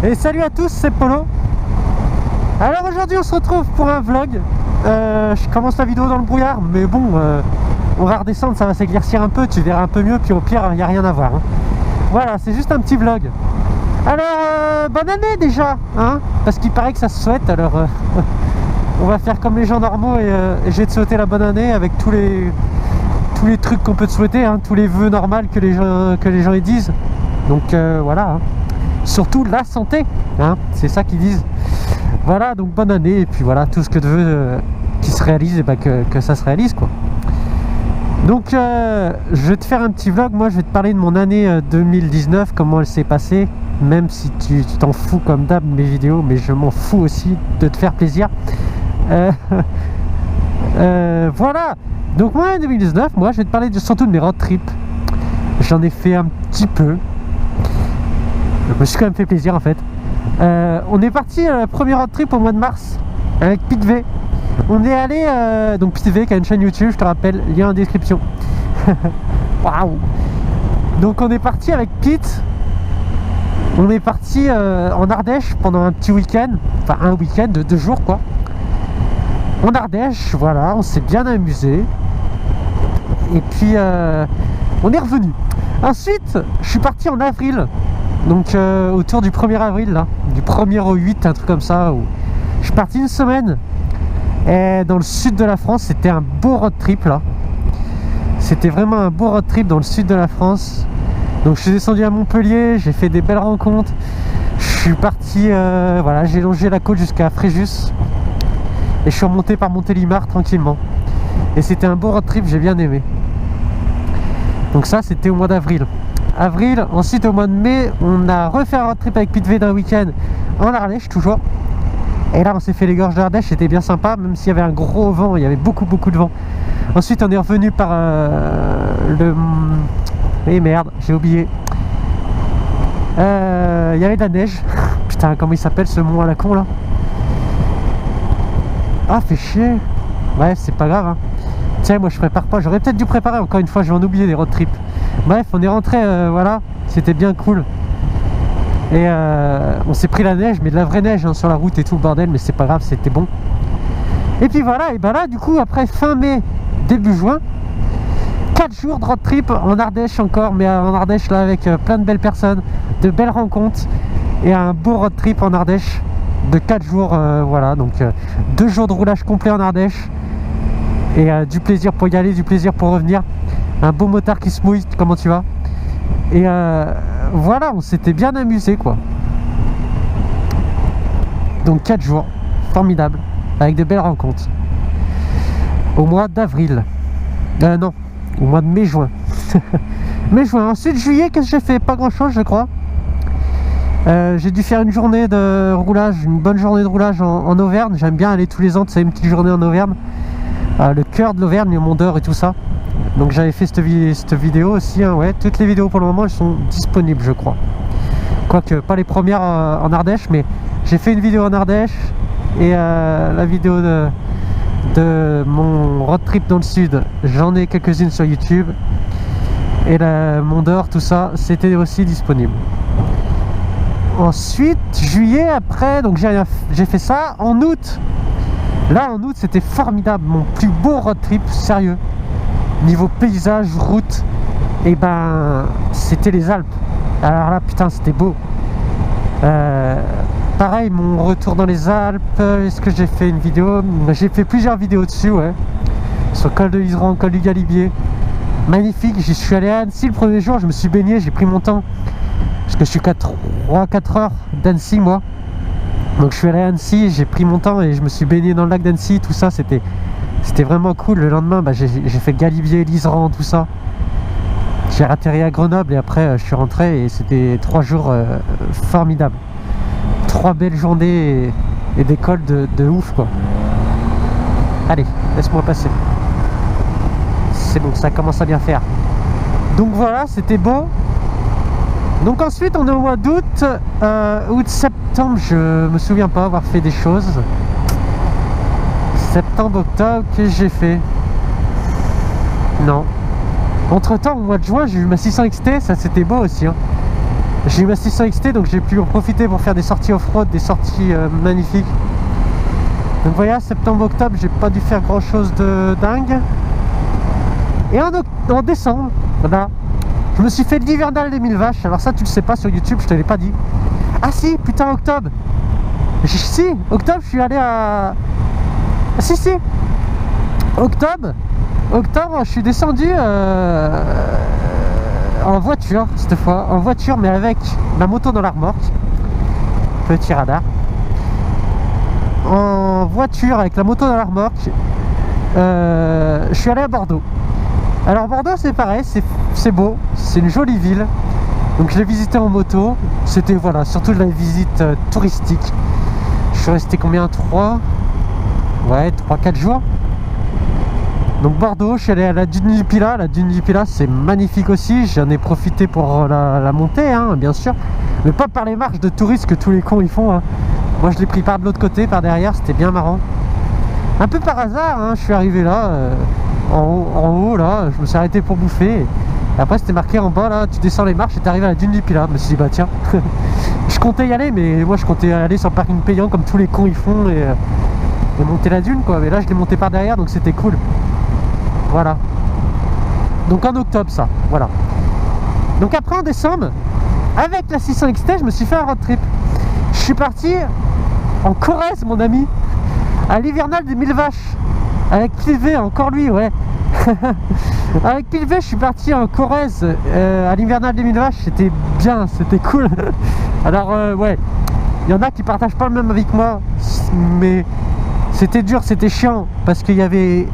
Et salut à tous, c'est Polo. Alors aujourd'hui on se retrouve pour un vlog. Je commence la vidéo dans le brouillard, mais bon, on va redescendre, ça va s'éclaircir un peu, tu verras un peu mieux, puis au pire il n'y a rien à voir. Hein. Voilà, c'est juste un petit vlog. Alors, bonne année déjà, hein, parce qu'il paraît que ça se souhaite, alors on va faire comme les gens normaux et je vais te souhaiter la bonne année avec tous les trucs qu'on peut te souhaiter, hein, tous les vœux normaux que les gens ils disent. Donc voilà, hein. Surtout la santé, hein, c'est ça qu'ils disent. Voilà, donc bonne année, et puis voilà, tout ce que tu veux qui se réalise, et bah que ça se réalise quoi. Donc je vais te faire un petit vlog. Moi je vais te parler de mon année 2019, comment elle s'est passée, même si tu t'en fous comme d'hab de mes vidéos, mais je m'en fous aussi de te faire plaisir. Voilà, donc moi en 2019, moi je vais te parler surtout de mes road trips. J'en ai fait un petit peu. Je me suis quand même fait plaisir en fait. On est parti premier road trip au mois de mars avec Pete V. On est allé, donc Pete V qui a une chaîne YouTube, je te rappelle, lien en description. Waouh. Donc on est parti avec Pete. On est parti en Ardèche pendant un petit week-end, enfin un week-end de 2 jours quoi. En Ardèche, voilà, on s'est bien amusé. Et puis on est revenu. Ensuite, je suis parti en avril. Donc autour du 1er avril là, du 1er au 8, un truc comme ça, où je suis parti une semaine et dans le sud de la France. C'était un beau road trip là. C'était vraiment un beau road trip dans le sud de la France. Donc je suis descendu à Montpellier, j'ai fait des belles rencontres. Je suis parti, voilà, j'ai longé la côte jusqu'à Fréjus. Et je suis remonté par Montélimar tranquillement. Et c'était un beau road trip, j'ai bien aimé. Donc ça c'était au mois d'avril. Ensuite au mois de mai, on a refait un road trip avec Pete V d'un week-end en Ardèche toujours. Et là on s'est fait les gorges d'Ardèche, c'était bien sympa, même s'il y avait un gros vent, il y avait beaucoup de vent. Ensuite on est revenu par Eh merde, j'ai oublié. Il y avait de la neige. Putain, comment il s'appelle ce mont à la con là? Ah, fait chier. Ouais, c'est pas grave, hein. Tiens, moi je prépare pas, j'aurais peut-être dû préparer, encore une fois je vais en oublier des road trips. Bref, on est rentré, voilà, c'était bien cool. Et on s'est pris la neige, mais de la vraie neige hein, sur la route et tout le bordel, mais c'est pas grave, c'était bon. Et puis voilà, et ben là du coup après fin mai, début juin, 4 jours de road trip en Ardèche encore, mais en Ardèche là avec plein de belles personnes, de belles rencontres, et un beau road trip en Ardèche de 4 jours, voilà, donc 2 jours de roulage complet en Ardèche. Et du plaisir pour y aller, du plaisir pour revenir. Un beau motard qui se mouille, comment tu vas? Et voilà, on s'était bien amusé quoi. Donc 4 jours, formidable, avec de belles rencontres. Au mois d'avril. Non, au mois de mai-juin. Mai-juin. Ensuite juillet, qu'est-ce que j'ai fait? Pas grand chose je crois. J'ai dû faire une journée de roulage, une bonne journée de roulage en Auvergne. J'aime bien aller tous les ans, tu sais, une petite journée en Auvergne. Le cœur de l'Auvergne, le Mont d'Or et tout ça. Donc j'avais fait cette vidéo aussi, hein, ouais. Toutes les vidéos pour le moment elles sont disponibles je crois. Quoique pas les premières en Ardèche, mais j'ai fait une vidéo en Ardèche. Et la vidéo de mon road trip dans le sud, j'en ai quelques-unes sur YouTube. Et le Mont d'Or, tout ça, c'était aussi disponible. Ensuite, juillet après, donc j'ai fait ça en août. Là en août c'était formidable, mon plus beau road trip, sérieux. Niveau paysage, route, et ben c'était les Alpes. Alors là putain c'était beau. Pareil, mon retour dans les Alpes, est-ce que j'ai fait une vidéo? J'ai fait plusieurs vidéos dessus, ouais. Sur le col de Liseran, col du Galibier. Magnifique, j'y suis allé à Annecy le premier jour, je me suis baigné, j'ai pris mon temps. Parce que je suis qu'à 3-4 heures d'Annecy moi. Donc je suis allé à Annecy, j'ai pris mon temps et je me suis baigné dans le lac d'Annecy, tout ça, c'était vraiment cool. Le lendemain, bah, j'ai fait Galibier, Liseran, tout ça. J'ai atterri à Grenoble et après je suis rentré et c'était 3 jours formidables. 3 belles journées et des cols de ouf quoi. Allez, laisse-moi passer. C'est bon, ça commence à bien faire. Donc voilà, c'était beau. Donc ensuite on est au mois d'août, août-septembre, je me souviens pas avoir fait des choses. Septembre, octobre, qu'est-ce que j'ai fait? Non. Entre temps, au mois de juin, j'ai eu ma 600 XT, ça c'était beau aussi. Hein. J'ai eu ma 600 XT, donc j'ai pu en profiter pour faire des sorties off-road, des sorties magnifiques. Donc voilà, septembre-octobre, j'ai pas dû faire grand chose de dingue. Et en décembre, voilà, je me suis fait l'hivernal des 1000 vaches. Alors ça, tu le sais pas sur YouTube, je te l'ai pas dit. Ah si, putain, octobre. Si, octobre, je suis allé à... Si, octobre, je suis descendu en voiture, cette fois. En voiture, mais avec ma moto dans la remorque. Petit radar. En voiture, avec la moto dans la remorque, je suis allé à Bordeaux. Alors Bordeaux, c'est pareil, c'est beau, c'est une jolie ville. Donc je l'ai visité en moto. C'était, voilà, surtout de la visite touristique. Je suis resté combien? 3-4 jours. Donc Bordeaux, je suis allé à la dune du Pilat. La dune du Pilat, c'est magnifique aussi. J'en ai profité pour la monter, hein, bien sûr. Mais pas par les marches de touristes que tous les cons ils font. Hein. Moi, je l'ai pris par de l'autre côté, par derrière. C'était bien marrant. Un peu par hasard, hein, je suis arrivé là, en haut, là. Je me suis arrêté pour bouffer. Et après, c'était marqué en bas, là. Tu descends les marches et t'arrives à la dune du Pilat. Je me suis dit, bah tiens. Je comptais y aller, mais moi, je comptais aller sur le parking payant comme tous les cons ils font. Et monter la dune, quoi. Mais là, je l'ai monté par derrière, donc c'était cool. Voilà. Donc en octobre, ça. Voilà. Donc après, en décembre, avec la 600 XT, je me suis fait un road trip. Je suis parti en Corrèze, mon ami, à l'hivernal des 1000 vaches. Avec Pilvé, encore lui, ouais. Avec Pilvé, je suis parti en Corrèze à l'hivernal des 1000 vaches. C'était bien, c'était cool. Alors, ouais, il y en a qui partagent pas le même avec moi, mais c'était dur, c'était chiant, parce qu'il y avait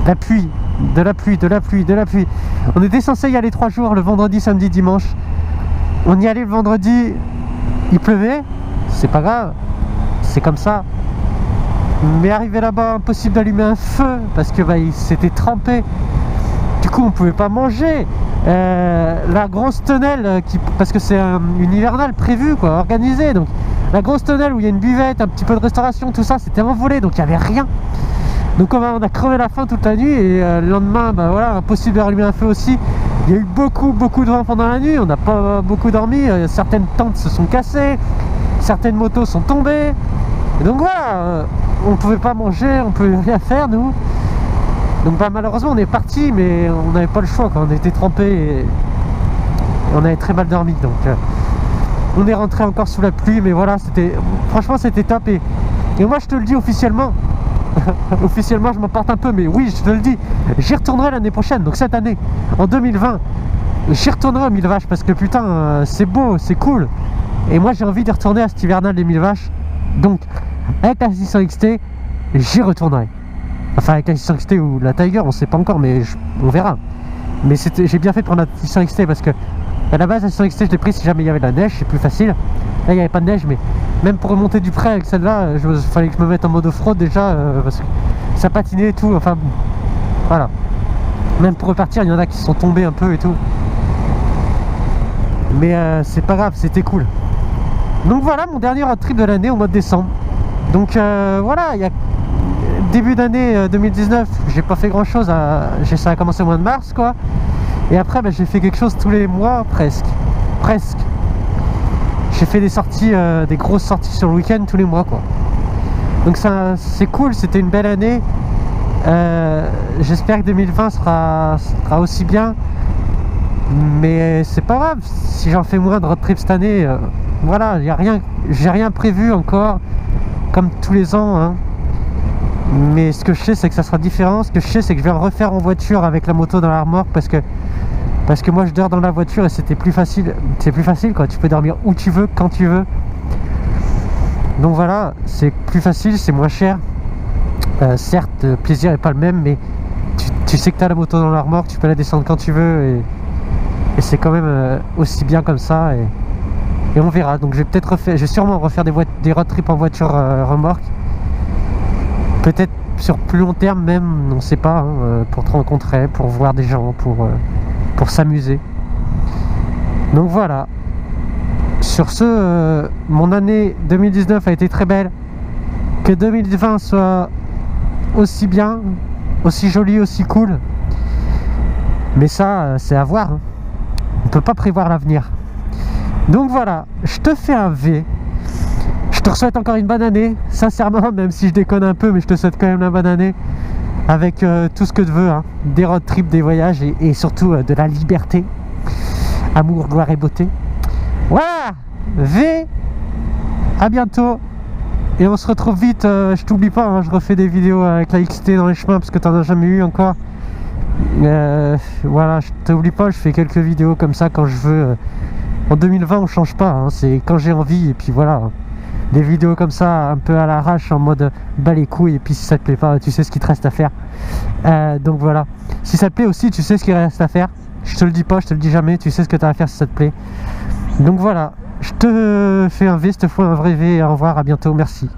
la pluie, de la pluie. On était censé y aller 3 jours, le vendredi, samedi, dimanche. On y allait le vendredi, il pleuvait, c'est pas grave, c'est comme ça. Mais arrivé là-bas, impossible d'allumer un feu, parce que bah, il s'était trempé. Du coup, on pouvait pas manger. La grosse tonnelle, parce que c'est une hivernale prévue, quoi, organisée. Donc, la grosse tonnelle où il y a une buvette, un petit peu de restauration, tout ça, c'était envolé, donc il n'y avait rien. Donc on a crevé la faim toute la nuit et le lendemain, bah voilà, impossible d'allumer un feu aussi. Il y a eu beaucoup de vent pendant la nuit, on n'a pas beaucoup dormi, certaines tentes se sont cassées, certaines motos sont tombées. Et donc voilà, on pouvait pas manger, on pouvait rien faire nous. Donc bah, malheureusement on est parti, mais on n'avait pas le choix quand on était trempés et on avait très mal dormi. Donc on est rentré encore sous la pluie, mais voilà, franchement c'était top. Et moi je te le dis officiellement. Officiellement je m'emporte un peu, mais oui, je te le dis, j'y retournerai l'année prochaine, donc cette année, en 2020, j'y retournerai aux 1000 vaches, parce que putain, c'est beau, c'est cool, et moi j'ai envie de retourner à cet hivernal des 1000 vaches, donc avec la 600 XT, j'y retournerai. Enfin avec la 600 XT ou la Tiger, on sait pas encore, mais on verra. Mais j'ai bien fait de prendre la 600 XT, parce que à la base la 600 XT je l'ai pris si jamais il y avait de la neige, c'est plus facile. Là il n'y avait pas de neige, mais même pour remonter du pré avec celle-là, il fallait que je me mette en mode off-road déjà, parce que ça patinait et tout, enfin voilà. Même pour repartir, il y en a qui se sont tombés un peu et tout. Mais c'est pas grave, c'était cool. Donc voilà mon dernier road trip de l'année au mois de décembre. Donc voilà, il y a début d'année 2019, j'ai pas fait grand chose, ça a commencé au mois de mars quoi. Et après bah, j'ai fait quelque chose tous les mois presque. J'ai fait des sorties, des grosses sorties sur le week-end tous les mois quoi. Donc ça c'est cool, c'était une belle année. J'espère que 2020 sera aussi bien. Mais c'est pas grave, si j'en fais moins de road trip cette année, voilà, j'ai rien prévu encore, comme tous les ans. Hein. Mais ce que je sais c'est que ça sera différent. Ce que je sais c'est que je vais le refaire en voiture avec la moto dans la remorque, parce que moi je dors dans la voiture et c'était plus facile. C'est plus facile quoi, tu peux dormir où tu veux, quand tu veux. Donc voilà, c'est plus facile, c'est moins cher. Certes, le plaisir est pas le même, mais tu sais que tu as la moto dans la remorque, tu peux la descendre quand tu veux et c'est quand même aussi bien comme ça. Et on verra. Donc je vais sûrement refaire des road trips en voiture remorque. Peut-être sur plus long terme même, on sait pas, hein, pour te rencontrer, pour voir des gens, pour s'amuser. Donc voilà. Sur ce, mon année 2019 a été très belle. Que 2020 soit aussi bien, aussi joli, aussi cool. Mais ça, c'est à voir. Hein. On peut pas prévoir l'avenir. Donc voilà, je te fais un V. Je te souhaite encore une bonne année, sincèrement, même si je déconne un peu, mais je te souhaite quand même la bonne année. Avec tout ce que tu veux, hein. Des road trips, des voyages et surtout de la liberté. Amour, gloire et beauté. Voilà, V, à bientôt. Et on se retrouve vite, je t'oublie pas, hein, je refais des vidéos avec la XT dans les chemins parce que t'en as jamais eu encore. Voilà, je t'oublie pas, je fais quelques vidéos comme ça quand je veux. En 2020 on change pas, hein, c'est quand j'ai envie et puis voilà. Des vidéos comme ça un peu à l'arrache en mode bas les couilles et puis si ça te plaît pas tu sais ce qu'il te reste à faire. Donc voilà, si ça te plaît aussi tu sais ce qu'il reste à faire. Je te le dis pas, je te le dis jamais, tu sais ce que tu as à faire si ça te plaît. Donc voilà, je te fais un V cette fois, un vrai V, au revoir, à bientôt, merci.